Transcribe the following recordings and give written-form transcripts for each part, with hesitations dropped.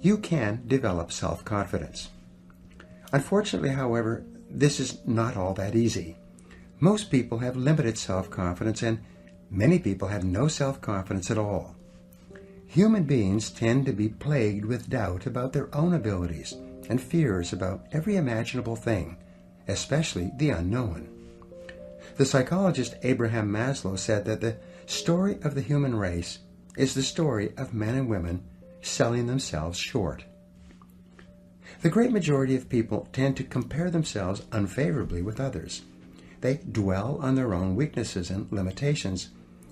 you can develop self-confidence. Unfortunately, however, this is not all that easy. Most people have limited self-confidence, and many people have no self-confidence at all. Human beings tend to be plagued with doubt about their own abilities and fears about every imaginable thing, especially the unknown. The psychologist Abraham Maslow said that the story of the human race is the story of men and women selling themselves short. The great majority of people tend to compare themselves unfavorably with others. They dwell on their own weaknesses and limitations,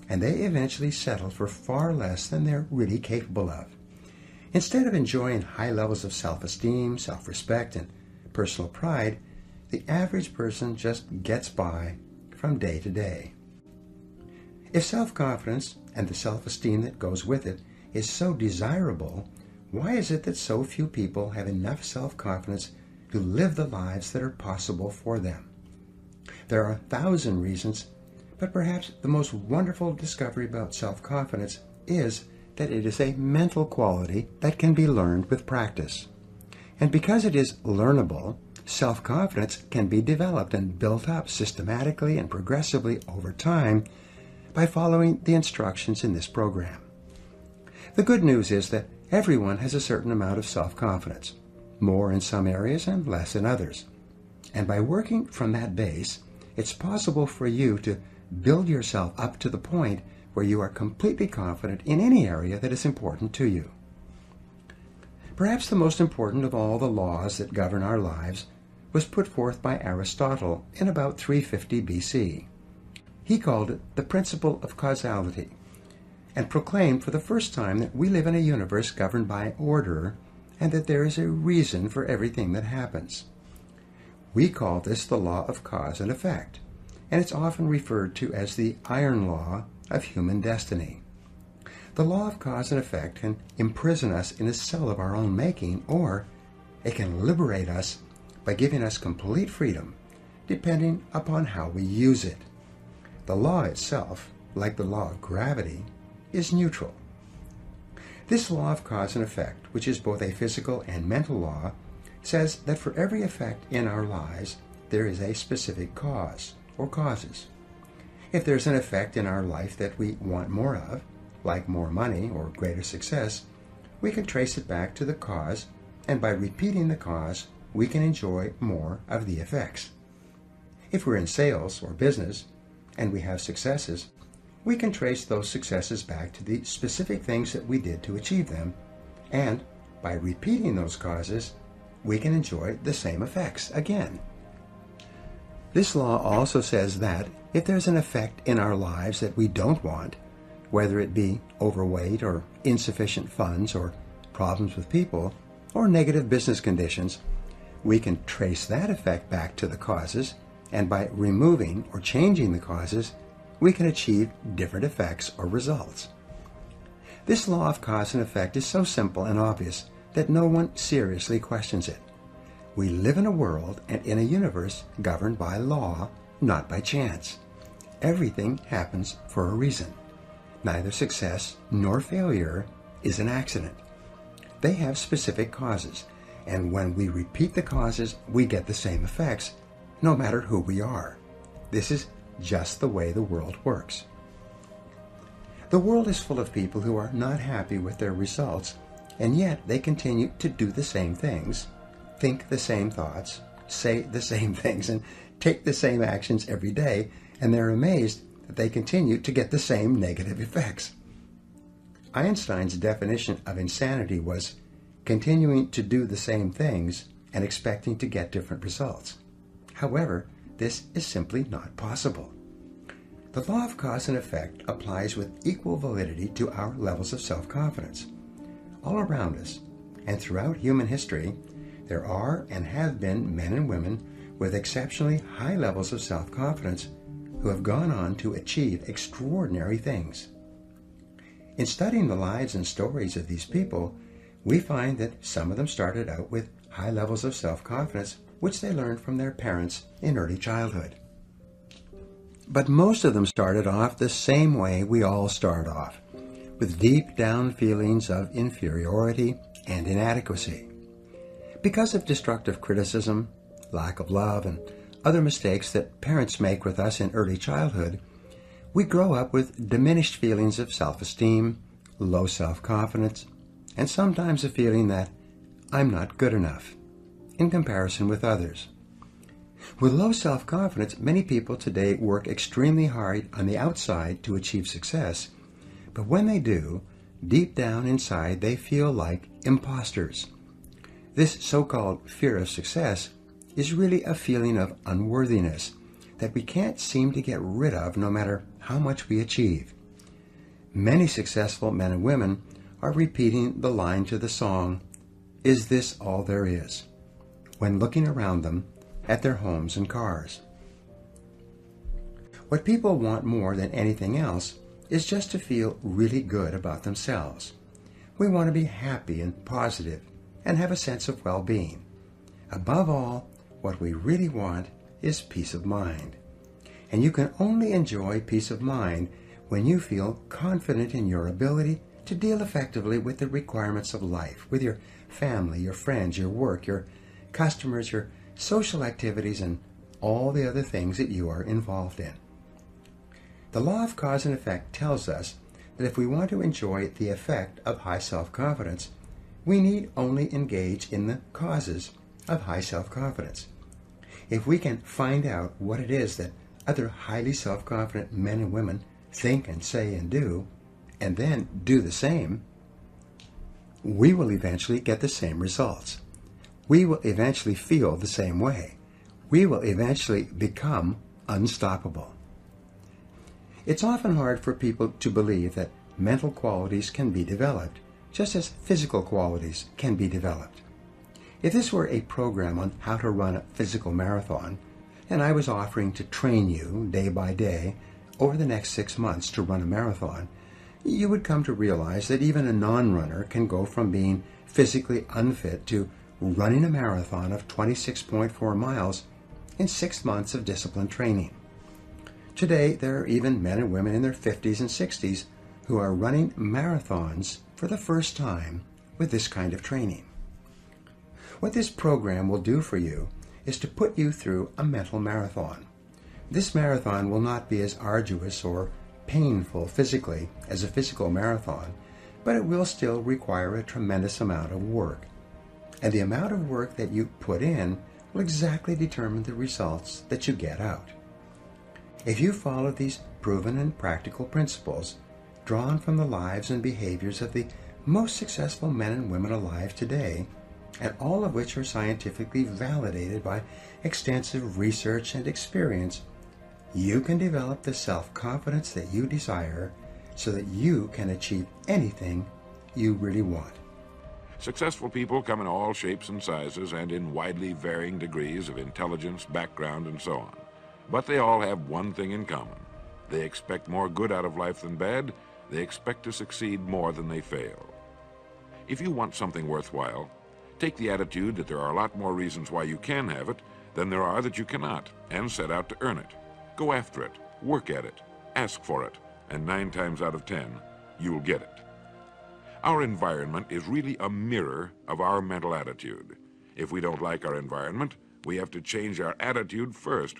and they eventually settle for far less than they're really capable of. Instead of enjoying high levels of self-esteem, self-respect, and personal pride, the average person just gets by from day to day. If self-confidence and the self-esteem that goes with it is so desirable, why is it that so few people have enough self-confidence to live the lives that are possible for them? There are 1,000 reasons, but perhaps the most wonderful discovery about self-confidence is that it is a mental quality that can be learned with practice. And because it is learnable, self-confidence can be developed and built up systematically and progressively over time by following the instructions in this program. The good news is that everyone has a certain amount of self-confidence, more in some areas and less in others. And by working from that base, it's possible for you to build yourself up to the point where you are completely confident in any area that is important to you. Perhaps the most important of all the laws that govern our lives was put forth by Aristotle in about 350 BC. He called it the principle of causality, and proclaimed for the first time that we live in a universe governed by order, and that there is a reason for everything that happens. We call this the law of cause and effect, and it's often referred to as the iron law of human destiny. The law of cause and effect can imprison us in a cell of our own making, or it can liberate us by giving us complete freedom, depending upon how we use it. The law itself, like the law of gravity, is neutral. This law of cause and effect, which is both a physical and mental law, says that for every effect in our lives, there is a specific cause or causes. If there's an effect in our life that we want more of, like more money or greater success, we can trace it back to the cause, and by repeating the cause, we can enjoy more of the effects. If we're in sales or business, and we have successes, we can trace those successes back to the specific things that we did to achieve them, and by repeating those causes, we can enjoy the same effects again. This law also says that if there's an effect in our lives that we don't want, whether it be overweight or insufficient funds or problems with people or negative business conditions, we can trace that effect back to the causes, and by removing or changing the causes, we can achieve different effects or results. This law of cause and effect is so simple and obvious that no one seriously questions it. We live in a world and in a universe governed by law, not by chance. Everything happens for a reason. Neither success nor failure is an accident. They have specific causes, and when we repeat the causes, we get the same effects, no matter who we are. This is just the way the world works. The world is full of people who are not happy with their results, and yet they continue to do the same things, think the same thoughts, say the same things, and take the same actions every day, and they're amazed that they continue to get the same negative effects. Einstein's definition of insanity was continuing to do the same things and expecting to get different results. However, this is simply not possible. The law of cause and effect applies with equal validity to our levels of self-confidence. All around us, and throughout human history, there are and have been men and women with exceptionally high levels of self-confidence who have gone on to achieve extraordinary things. In studying the lives and stories of these people, we find that some of them started out with high levels of self-confidence, which they learned from their parents in early childhood. But most of them started off the same way we all start off, with deep down feelings of inferiority, and inadequacy. Because of destructive criticism, lack of love, and other mistakes that parents make with us in early childhood, we grow up with diminished feelings of self-esteem, low self-confidence, and sometimes a feeling that I'm not good enough in comparison with others. With low self-confidence, many people today work extremely hard on the outside to achieve success, but when they do, deep down inside they feel like imposters. This so-called fear of success is really a feeling of unworthiness that we can't seem to get rid of no matter how much we achieve. Many successful men and women are repeating the line to the song, "Is this all there is?" when looking around them at their homes and cars. What people want more than anything else is just to feel really good about themselves. We want to be happy and positive and have a sense of well-being. Above all, what we really want is peace of mind. And you can only enjoy peace of mind when you feel confident in your ability to deal effectively with the requirements of life, with your family, your friends, your work, your customers, your social activities, and all the other things that you are involved in. The law of cause and effect tells us that if we want to enjoy the effect of high self-confidence, we need only engage in the causes of high self-confidence. If we can find out what it is that other highly self-confident men and women think and say and do, and then do the same, we will eventually get the same results. We will eventually feel the same way. We will eventually become unstoppable. It's often hard for people to believe that mental qualities can be developed, just as physical qualities can be developed. If this were a program on how to run a physical marathon, and I was offering to train you day by day over the next 6 months to run a marathon, you would come to realize that even a non-runner can go from being physically unfit to running a marathon of 26.4 miles in 6 months of disciplined training. Today, there are even men and women in their 50s and 60s who are running marathons for the first time with this kind of training. What this program will do for you is to put you through a mental marathon. This marathon will not be as arduous or painful physically as a physical marathon, but it will still require a tremendous amount of work. And the amount of work that you put in will exactly determine the results that you get out. If you follow these proven and practical principles, drawn from the lives and behaviors of the most successful men and women alive today, and all of which are scientifically validated by extensive research and experience, you can develop the self-confidence that you desire so that you can achieve anything you really want. Successful people come in all shapes and sizes and in widely varying degrees of intelligence, background, and so on. But they all have one thing in common. They expect more good out of life than bad. They expect to succeed more than they fail. If you want something worthwhile, take the attitude that there are a lot more reasons why you can have it than there are that you cannot, and set out to earn it. Go after it, work at it, ask for it, and 9 times out of 10, you'll get it. Our environment is really a mirror of our mental attitude. If we don't like our environment, we have to change our attitude first.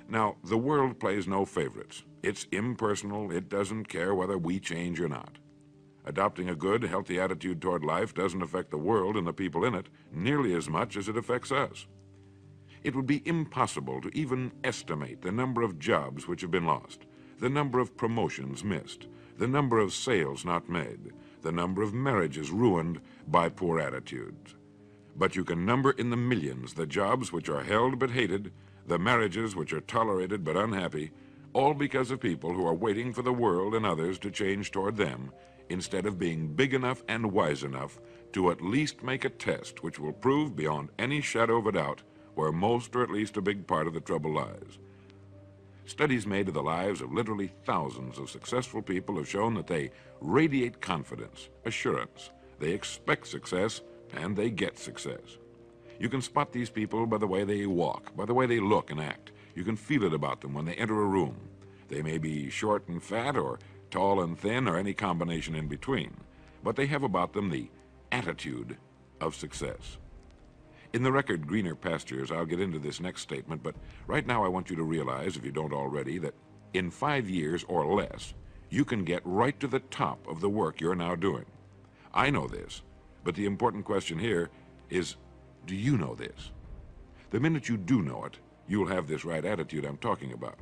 Now, the world plays no favorites. It's impersonal. It doesn't care whether we change or not. Adopting a good, healthy attitude toward life doesn't affect the world and the people in it nearly as much as it affects us. It would be impossible to even estimate the number of jobs which have been lost, the number of promotions missed, the number of sales not made, the number of marriages ruined by poor attitudes. But you can number in the millions the jobs which are held but hated, the marriages which are tolerated but unhappy, all because of people who are waiting for the world and others to change toward them, instead of being big enough and wise enough to at least make a test which will prove beyond any shadow of a doubt where most or at least a big part of the trouble lies. Studies made of the lives of literally thousands of successful people have shown that they radiate confidence, assurance, they expect success, and they get success. You can spot these people by the way they walk, by the way they look and act. You can feel it about them when they enter a room. They may be short and fat or tall and thin or any combination in between, but they have about them the attitude of success. In the record Greener Pastures, I'll get into this next statement, but right now I want you to realize, if you don't already, that in 5 years or less, you can get right to the top of the work you're now doing. I know this, but the important question here is, do you know this? The minute you do know it, you'll have this right attitude I'm talking about.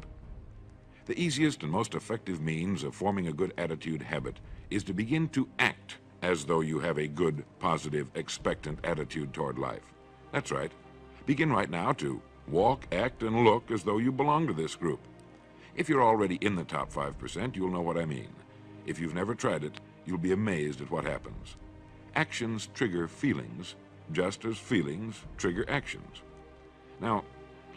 The easiest and most effective means of forming a good attitude habit is to begin to act as though you have a good, positive, expectant attitude toward life. That's right. Begin right now to walk, act, and look as though you belong to this group. If you're already in the top 5%, you'll know what I mean. If you've never tried it, you'll be amazed at what happens. Actions trigger feelings, just as feelings trigger actions. Now,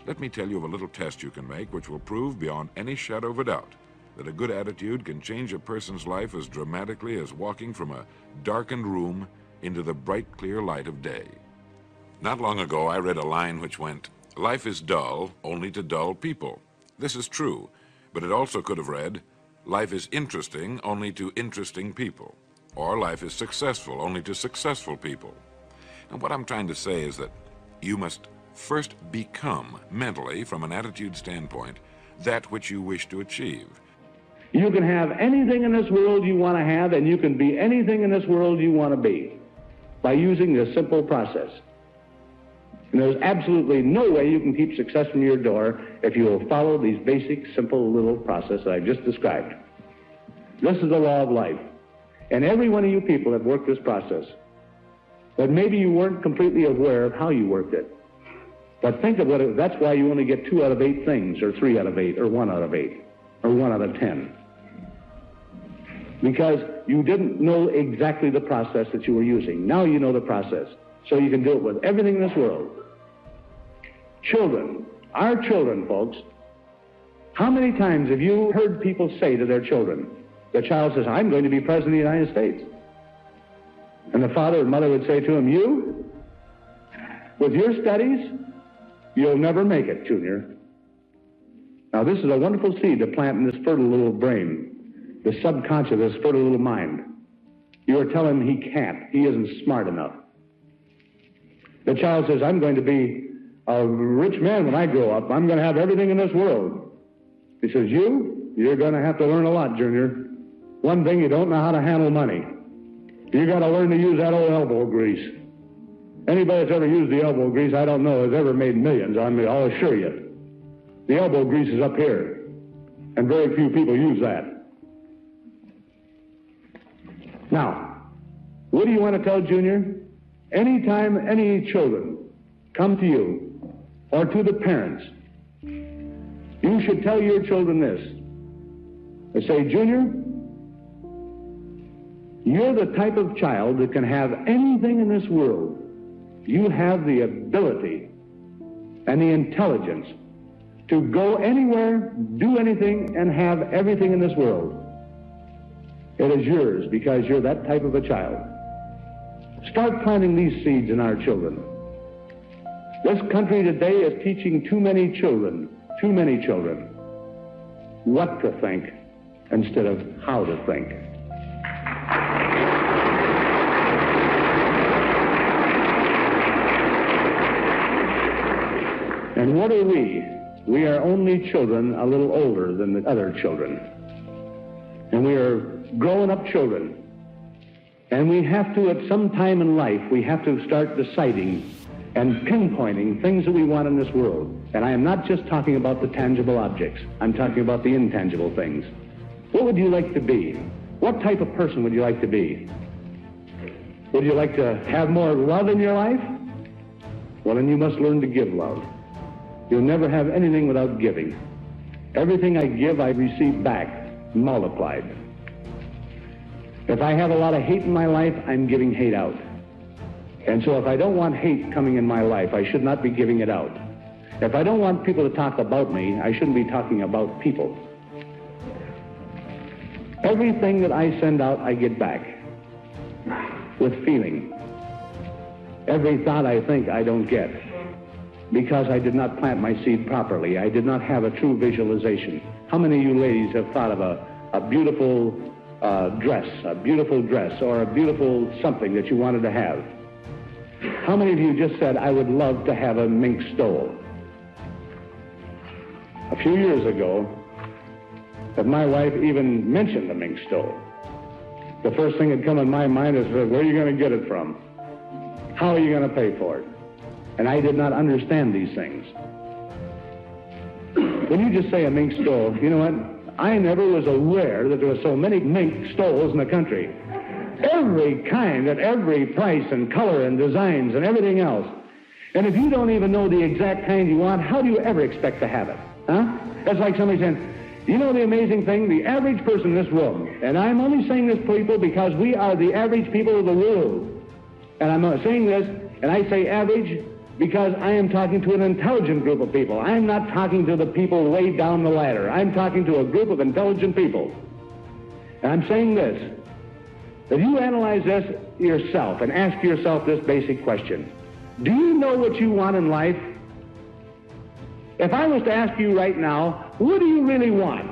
let me tell you of a little test you can make which will prove beyond any shadow of a doubt that a good attitude can change a person's life as dramatically as walking from a darkened room into the bright, clear light of day. Not long ago, I read a line which went, "Life is dull only to dull people." This is true, but it also could have read, "Life is interesting only to interesting people," or "Life is successful only to successful people." And what I'm trying to say is that you must first become, mentally, from an attitude standpoint, that which you wish to achieve. You can have anything in this world you want to have, and you can be anything in this world you want to be by using this simple process. And there's absolutely no way you can keep success from your door if you will follow these basic, simple little process that I've just described. This is the law of life. And every one of you people have worked this process. But maybe you weren't completely aware of how you worked it. But think of what it, that's why you only get 2 out of 8 things, or 3 out of 8, or 1 out of 8, or 1 out of 10. Because you didn't know exactly the process that you were using. Now you know the process. So you can do it with everything in this world. Children, our children, folks, how many times have you heard people say to their children, the child says, "I'm going to be president of the United States." And the father and mother would say to him, "You? With your studies? You'll never make it, Junior." Now this is a wonderful seed to plant in this fertile little brain, the subconscious, this fertile little mind. You are telling him he can't, he isn't smart enough. The child says, "I'm going to be a rich man when I grow up. I'm going to have everything in this world." He says, "You're going to have to learn a lot, Junior. One thing, you don't know how to handle money. You got to learn to use that old elbow grease. Anybody that's ever used the elbow grease, I don't know, has ever made millions. I'll assure you. The elbow grease is up here, and very few people use that." Now, what do you want to tell Junior? Anytime any children come to you or to the parents, you should tell your children this. They say, "Junior, you're the type of child that can have anything in this world. You have the ability and the intelligence to go anywhere, do anything, and have everything in this world. It is yours because you're that type of a child." Start planting these seeds in our children. This country today is teaching too many children, what to think instead of how to think. And what are we? We are only children a little older than the other children. And we are grown-up children. And we have to, at some time in life, we have to start deciding and pinpointing things that we want in this world. And I am not just talking about the tangible objects. I'm talking about the intangible things. What would you like to be? What type of person would you like to be? Would you like to have more love in your life? Well, then you must learn to give love. You'll never have anything without giving. Everything I give, I receive back, multiplied. If I have a lot of hate in my life, I'm giving hate out. And so if I don't want hate coming in my life, I should not be giving it out. If I don't want people to talk about me, I shouldn't be talking about people. Everything that I send out, I get back with feeling. Every thought I think, I don't get, because I did not plant my seed properly. I did not have a true visualization. How many of you ladies have thought of a beautiful dress, a beautiful dress, or a beautiful something that you wanted to have? How many of you just said, I would love to have a mink stole? A few years ago, that my wife even mentioned the mink stole, the first thing that come in my mind is, where are you going to get it from? How are you going to pay for it? And I did not understand these things. When you just say a mink stole, you know what? I never was aware that there were so many mink stoles in the country. Every kind, at every price and color and designs and everything else. And if you don't even know the exact kind you want, how do you ever expect to have it? Huh? That's like somebody saying, you know the amazing thing? The average person in this room, and I'm only saying this, people, because we are the average people of the world. And I'm saying this, and I say average because I am talking to an intelligent group of people. I'm not talking to the people way down the ladder. I'm talking to a group of intelligent people. And I'm saying this, that you analyze this yourself and ask yourself this basic question. Do you know what you want in life? If I was to ask you right now, what do you really want?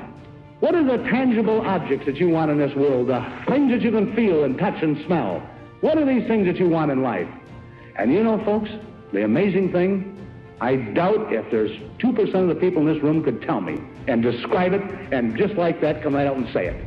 What are the tangible objects that you want in this world, the things that you can feel and touch and smell? What are these things that you want in life? And you know, folks, the amazing thing, I doubt if there's 2% of the people in this room could tell me and describe it and just like that come right out and say it.